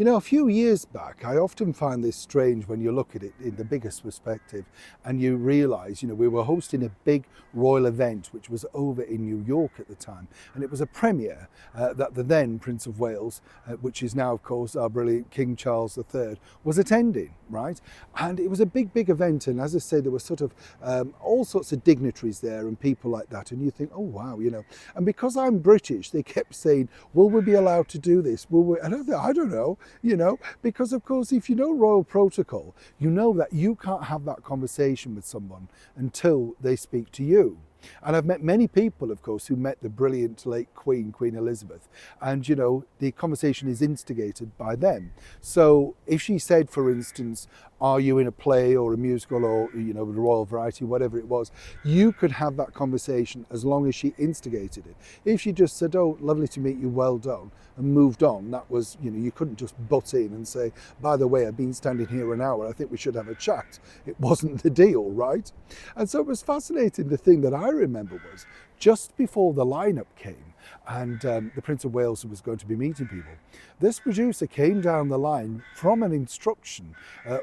You know, a few years back, I often find this strange when you look at it in the biggest perspective and you realise, we were hosting a big royal event which was over in New York at the time. And it was a premiere that the then Prince of Wales, which is now, of course, our brilliant King Charles III, was attending, right? And it was a big, big event. And as I say, there were sort of all sorts of dignitaries there and people like that. And you think, oh, wow, And because I'm British, they kept saying, will we be allowed to do this? Will we? And I don't know. Because of course, if you know royal protocol, you know that you can't have that conversation with someone until they speak to you. And I've met many people, of course, who met the brilliant late Queen Elizabeth. And, the conversation is instigated by them. So if she said, for instance, are you in a play or a musical or, the royal variety, whatever it was, you could have that conversation as long as she instigated it. If she just said, oh, lovely to meet you, well done, and moved on, that was, you couldn't just butt in and say, by the way, I've been standing here an hour, I think we should have a chat. It wasn't the deal, right? And so it was fascinating. The thing that I remember was just before the lineup came and the Prince of Wales was going to be meeting people, this producer came down the line from an instruction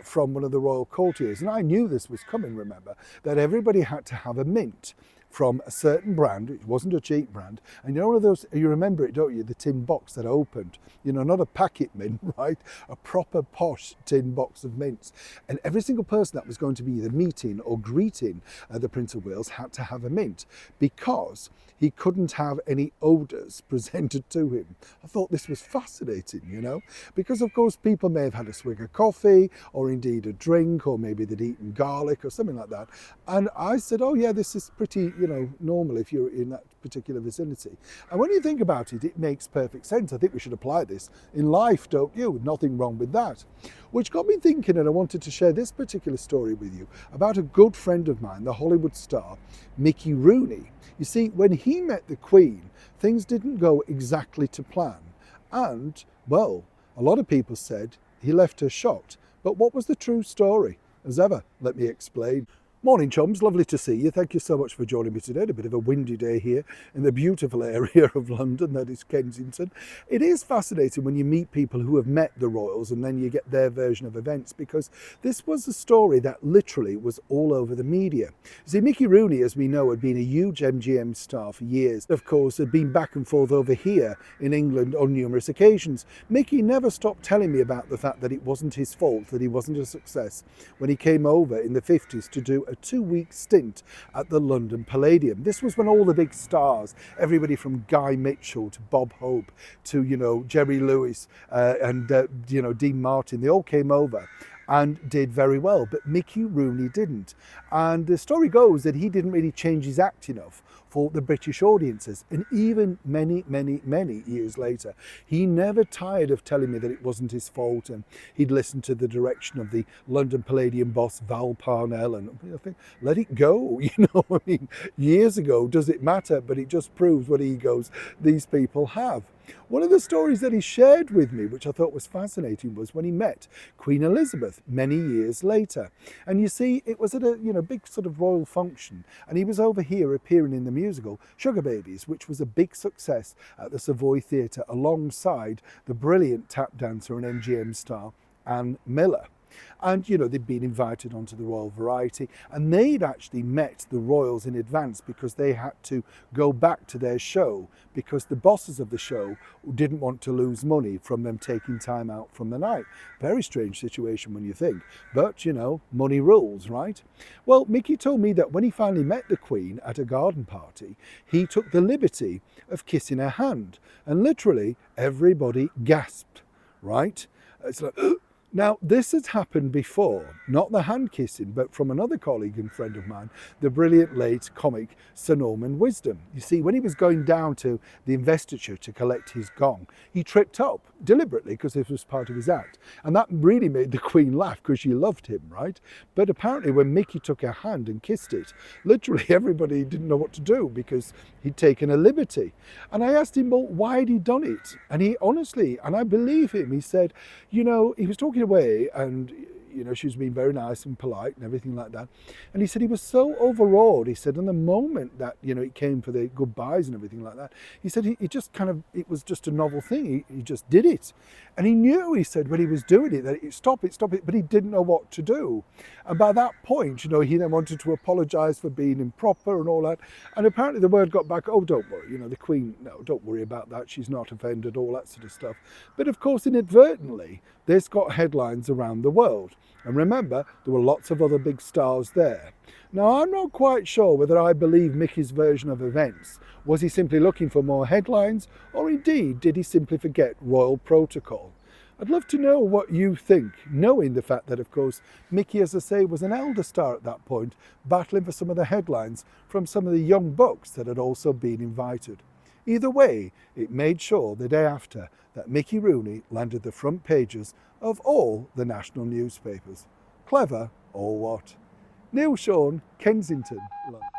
from one of the royal courtiers. And I knew this was coming, remember, that everybody had to have a mint from a certain brand. It wasn't a cheap brand. And one of those, you remember it, don't you? The tin box that opened, not a packet mint, right? A proper posh tin box of mints. And every single person that was going to be either meeting or greeting the Prince of Wales had to have a mint because he couldn't have any odours presented to him. I thought this was fascinating, because of course people may have had a swig of coffee or indeed a drink, or maybe they'd eaten garlic or something like that. And I said, oh yeah, this is pretty, normal if you're in that particular vicinity. And when you think about it, it makes perfect sense. I think we should apply this in life, don't you? Nothing wrong with that. Which got me thinking, and I wanted to share this particular story with you about a good friend of mine, the Hollywood star, Mickey Rooney. You see, when he met the Queen, things didn't go exactly to plan. And, well, a lot of people said he left her shocked. But what was the true story? As ever, let me explain. Morning, chums. Lovely to see you. Thank you so much for joining me today. A bit of a windy day here in the beautiful area of London, that is Kensington. It is fascinating when you meet people who have met the royals and then you get their version of events, because this was a story that literally was all over the media. See, Mickey Rooney, as we know, had been a huge MGM star for years. Of course, had been back and forth over here in England on numerous occasions. Mickey never stopped telling me about the fact that it wasn't his fault, that he wasn't a success when he came over in the 50s to do a 2-week stint at the London Palladium. This was when all the big stars, everybody from Guy Mitchell to Bob Hope to, Jerry Lewis and, Dean Martin, they all came over and did very well, but Mickey Rooney didn't. And the story goes that he didn't really change his act enough for the British audiences. And even many, many, many years later, he never tired of telling me that it wasn't his fault, and he'd listened to the direction of the London Palladium boss, Val Parnell, and I think, let it go, years ago, does it matter? But it just proves what egos these people have. One of the stories that he shared with me, which I thought was fascinating, was when he met Queen Elizabeth many years later. And you see, it was at a big sort of royal function, and he was over here appearing in the musical Sugar Babies, which was a big success at the Savoy Theatre alongside the brilliant tap dancer and MGM star Anne Miller. And, they'd been invited onto the Royal Variety, and they'd actually met the royals in advance because they had to go back to their show because the bosses of the show didn't want to lose money from them taking time out from the night. Very strange situation when you think, but, money rules, right? Well, Mickey told me that when he finally met the Queen at a garden party, he took the liberty of kissing her hand, and literally everybody gasped, right? It's like, now, this has happened before, not the hand kissing, but from another colleague and friend of mine, the brilliant late comic Sir Norman Wisdom. You see, when he was going down to the investiture to collect his gong, he tripped up deliberately because this was part of his act. And that really made the Queen laugh because she loved him, right? But apparently when Mickey took her hand and kissed it, literally everybody didn't know what to do because he'd taken a liberty. And I asked him, well, why had he done it? And he honestly, and I believe him, he said, he was talking away and you know, she was being very nice and polite and everything like that. And he said he was so overawed. He said, in the moment that, you know, it came for the goodbyes and everything like that, he said he just kind of, it was just a novel thing. He just did it. And he knew, he said, when he was doing it, that stop it, but he didn't know what to do. And by that point, you know, he then wanted to apologise for being improper and all that. And apparently the word got back, oh, don't worry, you know, the Queen, no, don't worry about that. She's not offended, all that sort of stuff. But of course, inadvertently, this got headlines around the world. And remember, there were lots of other big stars there. Now, I'm not quite sure whether I believe Mickey's version of events. Was he simply looking for more headlines, or indeed did he simply forget royal protocol? I'd love to know what you think, knowing the fact that, of course, Mickey, as I say, was an elder star at that point, battling for some of the headlines from some of the young bucks that had also been invited. Either way, it made sure the day after that Mickey Rooney landed the front pages of all the national newspapers. Clever or what? Neil Sean, Kensington, London.